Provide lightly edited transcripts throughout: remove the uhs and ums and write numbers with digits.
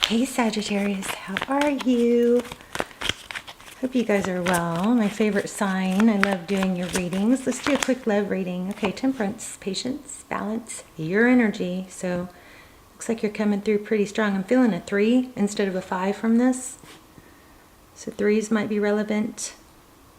Hey Sagittarius, how are you? Hope you guys are well. My favorite sign. I love doing your readings. Let's do a quick love reading. Okay, temperance, patience, balance, your energy. So looks like you're coming through pretty strong. I'm feeling a 3 instead of a 5 from this. So 3s might be relevant.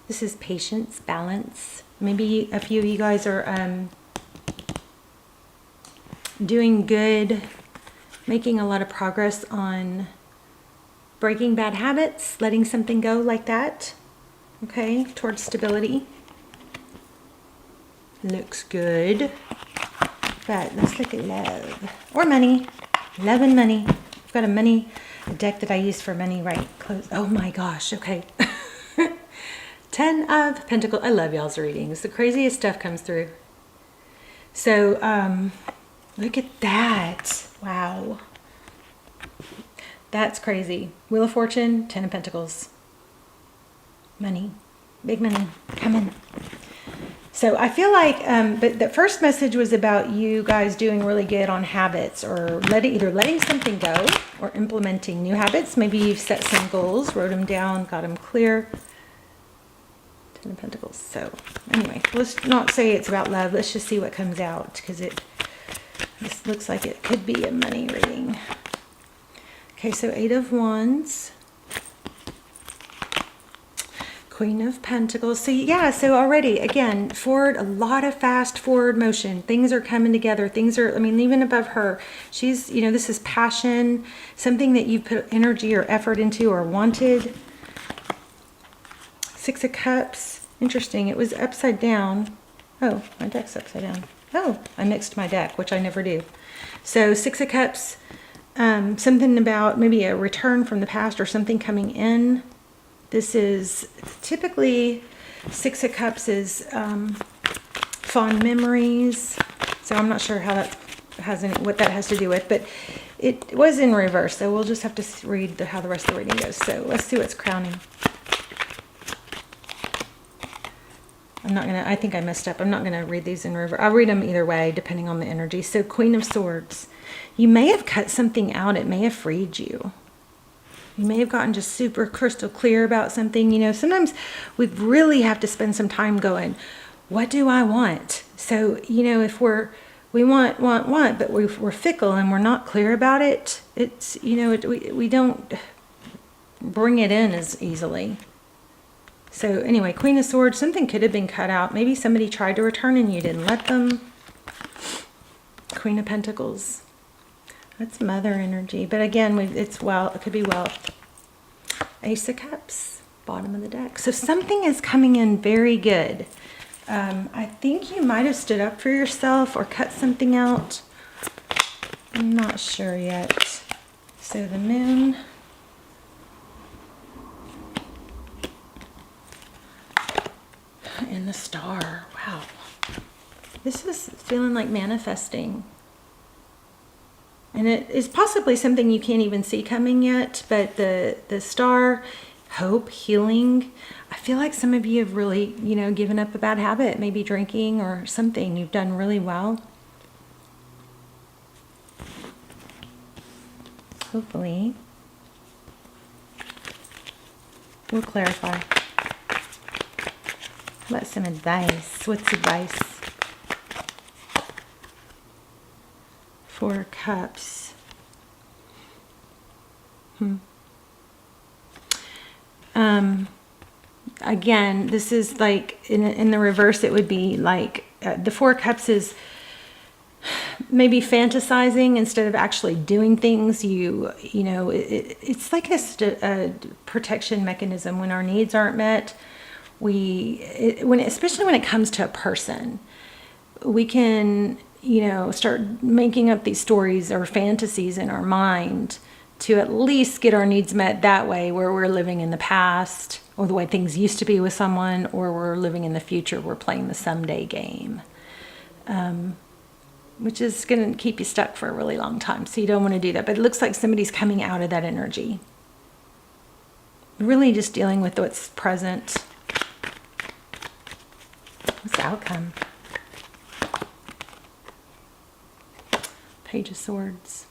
This is patience, balance. Maybe a few of you guys are doing good, making a lot of progress on breaking bad habits, letting something go like that. Okay, towards stability. Looks good. But let's look at love or money. Love and money. I've got a money deck that I use for money right close. Oh my gosh, okay. 10 of Pentacles. I love y'all's readings. The craziest stuff comes through. So, look at that. Wow. That's crazy. Wheel of Fortune, 10 of Pentacles. Money. Big money. Coming. So I feel like, but the first message was about you guys doing really good on habits or either letting something go or implementing new habits. Maybe you've set some goals, wrote them down, got them clear. 10 of Pentacles. So anyway, let's not say it's about love. Let's just see what comes out because this looks like it could be a money reading. Okay, so 8 of Wands. Queen of Pentacles. So yeah, so already, again, forward, a lot of fast forward motion. Things are coming together. Things are, I mean, even above her, she's, you know, this is passion, something that you put energy or effort into or wanted. 6 of Cups. Interesting. It was upside down. Oh, my deck's upside down. Oh, I mixed my deck, which I never do. So 6 of Cups, something about maybe a return from the past or something coming in. This is typically 6 of Cups is fond memories. So I'm not sure how that has what that has to do with, but it was in reverse. So we'll just have to read how the rest of the reading goes. So let's see what's crowning. I think I messed up. I'm not gonna read these in reverse. I'll read them either way, depending on the energy. So Queen of Swords. You may have cut something out. It may have freed you. You may have gotten just super crystal clear about something. You know, sometimes we really have to spend some time going, what do I want? So, you know, if we want, but we're fickle and we're not clear about it, it's, you know, we don't bring it in as easily. So anyway, Queen of Swords, something could have been cut out. Maybe somebody tried to return and you didn't let them. Queen of Pentacles. That's mother energy. But again, it could be wealth. Ace of Cups, bottom of the deck. So something is coming in very good. I think you might have stood up for yourself or cut something out. I'm not sure yet. So the Moon. And the Star. Wow. This is feeling like manifesting. And it is possibly something you can't even see coming yet, but the Star, hope, healing. I feel like some of you have really, you know, given up a bad habit, maybe drinking or something. You've done really well. Hopefully. We'll clarify. What's some advice? What's advice? 4 Cups. Again, this is like in the reverse. It would be like the 4 Cups is maybe fantasizing instead of actually doing things. You know, it's like a protection mechanism when our needs aren't met. Especially when it comes to a person, we can, you know, start making up these stories or fantasies in our mind to at least get our needs met that way, where we're living in the past or the way things used to be with someone, or we're living in the future. We're playing the someday game, which is going to keep you stuck for a really long time. So you don't want to do that. But it looks like somebody's coming out of that energy. Really just dealing with what's present. What's the outcome? Page of Swords.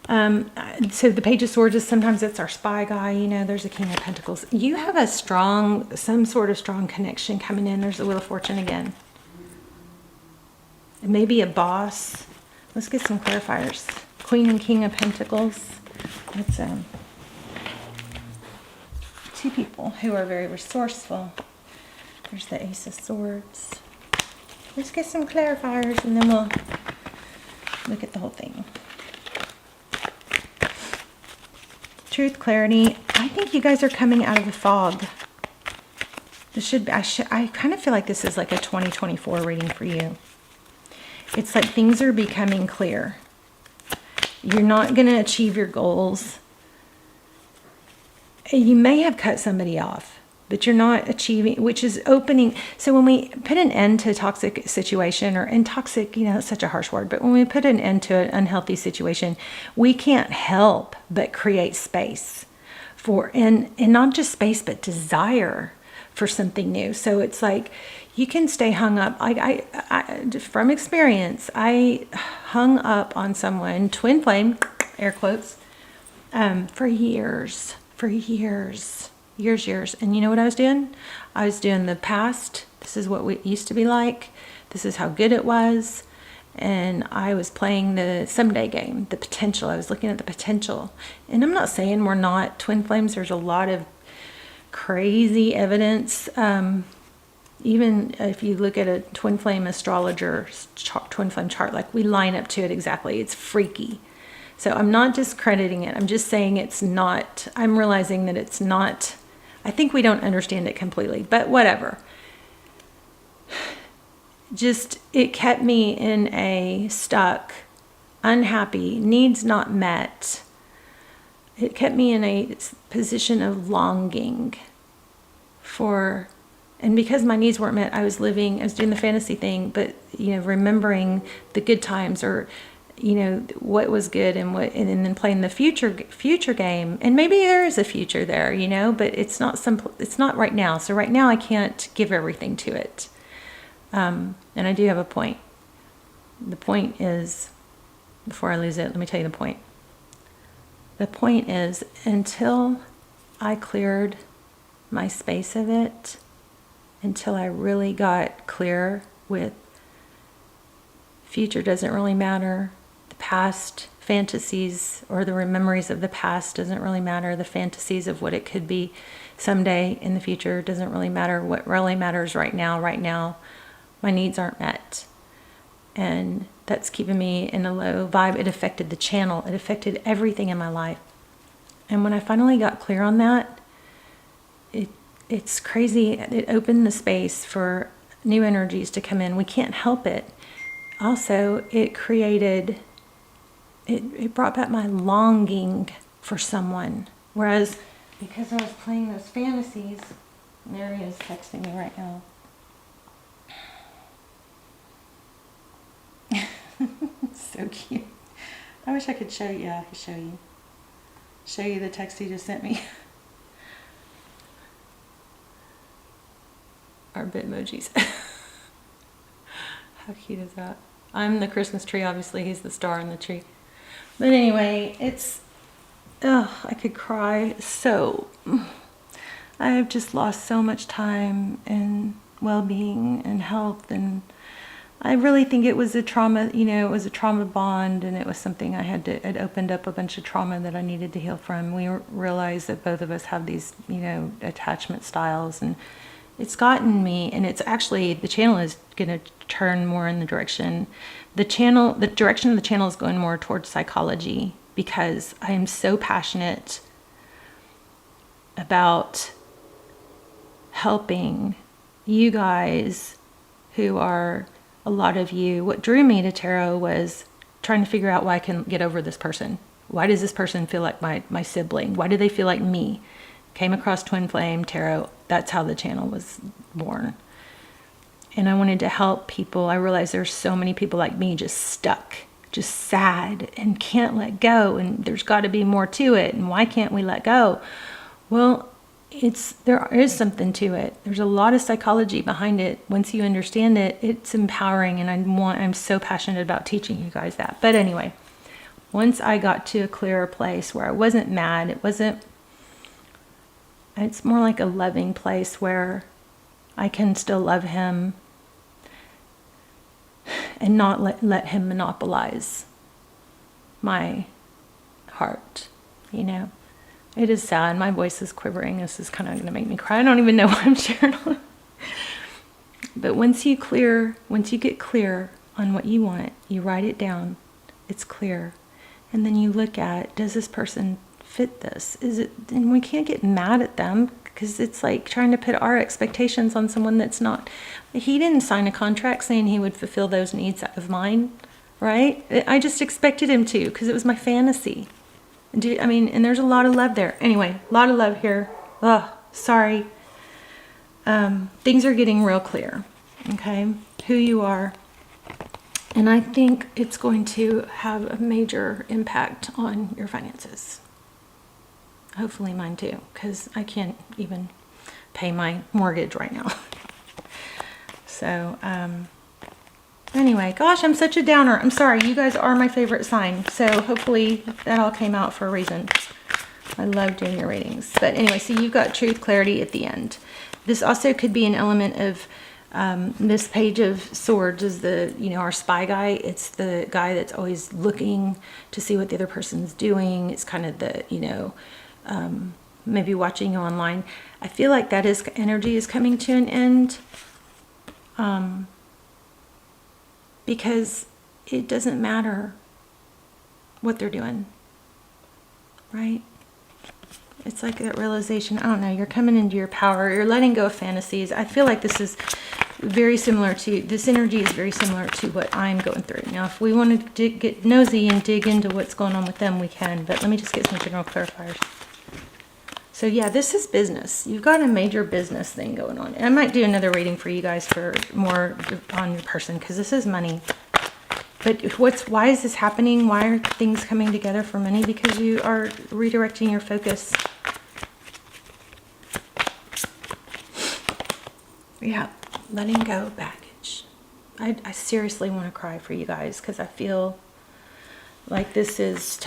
So the Page of Swords is sometimes it's our spy guy, you know, there's a King of Pentacles. You have a some sort of strong connection coming in. There's the Wheel of Fortune again. It may be a boss. Let's get some clarifiers. Queen and King of Pentacles. It's two people who are very resourceful. There's the Ace of Swords. Let's get some clarifiers and then we'll look at the whole thing. Truth, clarity. I think you guys are coming out of the fog. This should be, I kind of feel like this is like a 2024 reading for you. It's like things are becoming clear. You're not going to achieve your goals. You may have cut somebody off, but you're not achieving, which is opening. So when we put an end to a toxic situation, and toxic, you know, it's such a harsh word, but when we put an end to an unhealthy situation, we can't help but create space for, and not just space, but desire for something new. So it's like, you can stay hung up. I from experience, I hung up on someone, twin flame, air quotes, for years. And you know what I was doing? I was doing the past. This is what it used to be like. This is how good it was. And I was playing the someday game, the potential. I was looking at the potential. And I'm not saying we're not twin flames. There's a lot of crazy evidence. Even if you look at a twin flame astrologer twin flame chart, like we line up to it exactly. It's freaky. So I'm not discrediting it. I'm just saying it's not, I'm realizing that it's not, I think we don't understand it completely, but whatever. Just, it kept me in a stuck, unhappy, needs not met. It kept me in a position of longing for, and because my needs weren't met, I was doing the fantasy thing, but, you know, remembering the good times, or, you know, what was good, and then playing the future game. And maybe there is a future there, you know, but it's not right now. So right now I can't give everything to it. And I do have a point. The point is, before I lose it, let me tell you the point. The point is, until I cleared my space of it, until I really got clear with future doesn't really matter, the past fantasies or the memories of the past doesn't really matter, the fantasies of what it could be someday in the future doesn't really matter. What really matters right now, my needs aren't met. And that's keeping me in a low vibe. It affected the channel. It affected everything in my life. And when I finally got clear on that, it's crazy. It opened the space for new energies to come in. We can't help it. Also, it brought back my longing for someone. Whereas, because I was playing those fantasies, and there he is texting me right now. So cute. I wish I could show you. Yeah, I could show you the text he just sent me. Our Bitmojis. How cute is that? I'm the Christmas tree, obviously. He's the star in the tree. But anyway, I could cry. So, I have just lost so much time and well-being and health, and I really think it was a trauma, you know, it was a trauma bond, and it was something it opened up a bunch of trauma that I needed to heal from. We realized that both of us have these, you know, attachment styles, and it's gotten me, and it's actually, the channel is going to turn more in the direction. The direction of the channel is going more towards psychology, because I am so passionate about helping you guys who are, a lot of you, what drew me to tarot was trying to figure out why I can get over this person. Why does this person feel like my sibling? Why do they feel like me? Came across Twin Flame Tarot. That's how the channel was born. And I wanted to help people. I realized there's so many people like me just stuck, just sad and can't let go. And there's got to be more to it. And why can't we let go? Well, there is something to it. There's a lot of psychology behind it. Once you understand it, it's empowering. And I'm so passionate about teaching you guys that. But anyway, Once I got to a clearer place where I wasn't mad, it's more like a loving place where I can still love him and not let him monopolize my heart, you know. It is sad. My voice is quivering. This is kind of going to make me cry. I don't even know what I'm sharing on. But once you get clear on what you want, you write it down. It's clear. And then you look at, does this person fit this? And we can't get mad at them, because it's like trying to put our expectations on someone that's not. He didn't sign a contract saying he would fulfill those needs of mine, right? I just expected him to, because it was my fantasy. And there's a lot of love there. Anyway, a lot of love here. Oh, sorry. Things are getting real clear, okay? Who you are. And I think it's going to have a major impact on your finances. Hopefully mine too, because I can't even pay my mortgage right now. So, anyway, gosh, I'm such a downer. I'm sorry. You guys are my favorite sign. So hopefully that all came out for a reason. I love doing your readings. But anyway, so you've got truth, clarity at the end. This also could be an element of this Page of Swords is our spy guy. It's the guy that's always looking to see what the other person's doing. It's kind of the, maybe watching you online. I feel like that energy is coming to an end. Because it doesn't matter what they're doing, right? It's like that realization, I don't know, you're coming into your power, you're letting go of fantasies. I feel like this is this energy is very similar to what I'm going through. Now, if we want to get nosy and dig into what's going on with them, we can, but let me just get some general clarifiers. So yeah, this is business. You've got a major business thing going on. And I might do another reading for you guys for more on your person, because this is money. But why is this happening? Why are things coming together for money? Because you are redirecting your focus. Yeah, letting go of baggage. I seriously want to cry for you guys, because I feel like this is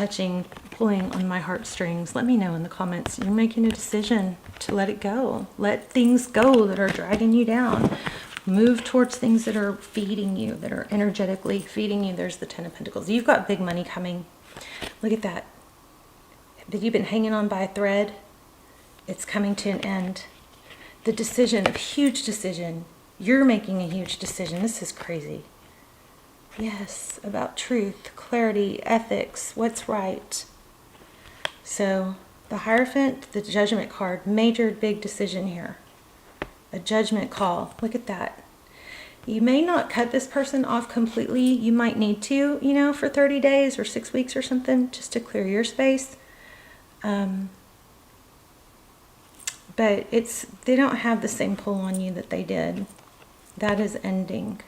pulling on my heartstrings. Let me know in the comments. You're making a decision to let it go. Let things go that are dragging you down. Move towards things that are feeding you, that are energetically feeding you. There's the Ten of Pentacles. You've got big money coming. Look at that. That you've been hanging on by a thread. It's coming to an end. The decision, a huge decision. You're making a huge decision. This is crazy. Yes, about truth, clarity, ethics, what's right. So the Hierophant, the Judgment card, major big decision here. A judgment call. Look at that. You may not cut this person off completely. You might need to, for 30 days or 6 weeks or something, just to clear your space. But they don't have the same pull on you that they did. That is ending.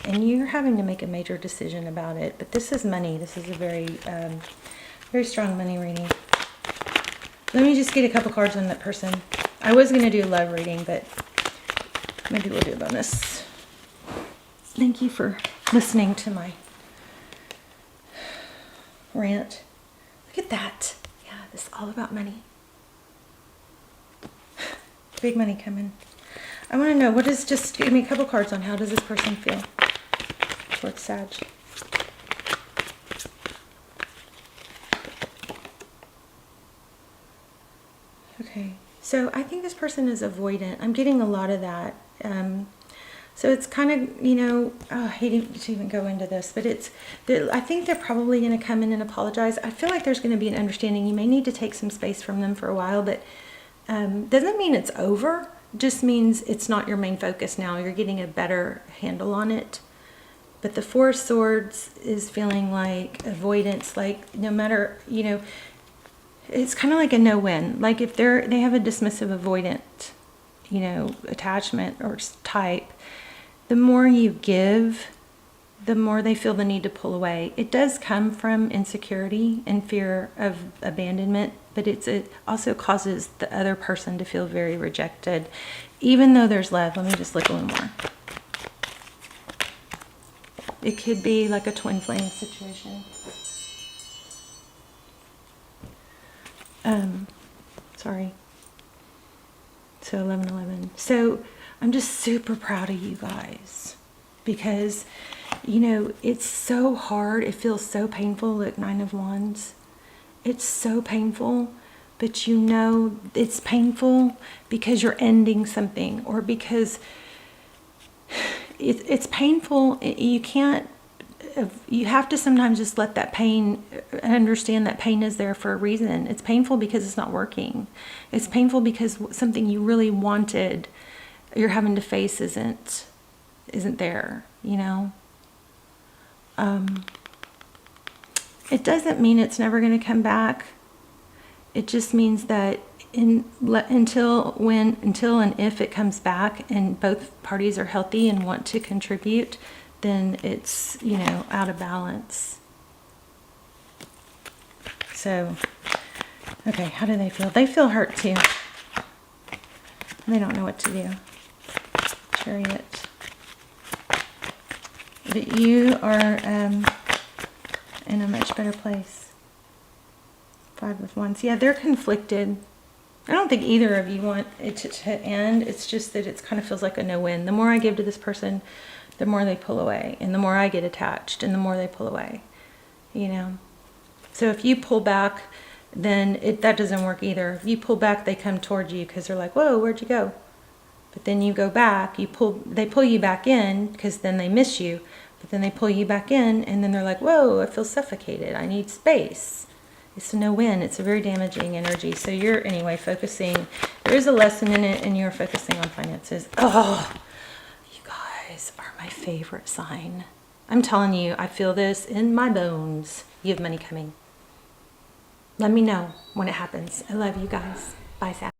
And you're having to make a major decision about it. But this is money. This is a very, very strong money reading. Let me just get a couple cards on that person. I was going to do a love reading, but maybe we'll do a bonus. Thank you for listening to my rant. Look at that. Yeah, this is all about money. Big money coming. I want to know, just give me a couple cards on how does this person feel towards Sag. Okay, so I think this person is avoidant. I'm getting a lot of that. So it's kind of, I hate to even go into this, but I think they're probably going to come in and apologize. I feel like there's going to be an understanding. You may need to take some space from them for a while, but doesn't mean it's over. Just means it's not your main focus now. You're getting a better handle on it. But the Four of Swords is feeling like avoidance, like no matter, it's kind of like a no-win. Like if they have a dismissive avoidant, attachment or type, the more you give, the more they feel the need to pull away. It does come from insecurity and fear of abandonment, but it also causes the other person to feel very rejected, even though there's love. Let me just look a little more. It could be like a twin flame situation. Sorry. So 11/11. So I'm just super proud of you guys, because, you know, it's so hard. It feels so painful. Look, 9 of Wands. It's so painful, but you know it's painful because you're ending something, or because it's painful. You can't, you have to sometimes just let that pain, understand that pain is there for a reason. It's painful because it's not working. It's painful because something you really wanted, you're having to face isn't there, you know. It doesn't mean it's never going to come back. It just means that until and if it comes back and both parties are healthy and want to contribute, then it's, you know, out of balance. So, okay, how do they feel? They feel hurt too. They don't know what to do. Chariot. But you are in a much better place. 5 of Wands. Yeah, they're conflicted. I don't think either of you want it to end. It's just that it kind of feels like a no-win. The more I give to this person, the more they pull away. And the more I get attached, and the more they pull away. You know? So if you pull back, then that doesn't work either. If you pull back, they come towards you because they're like, whoa, where'd you go? But then you go back, they pull you back in because then they miss you. But then they pull you back in, and then they're like, whoa, I feel suffocated. I need space. It's a no-win. It's a very damaging energy. So you're, anyway, focusing. There is a lesson in it, and you're focusing on finances. Oh, you guys are my favorite sign. I'm telling you, I feel this in my bones. You have money coming. Let me know when it happens. I love you guys. Bye, Sag.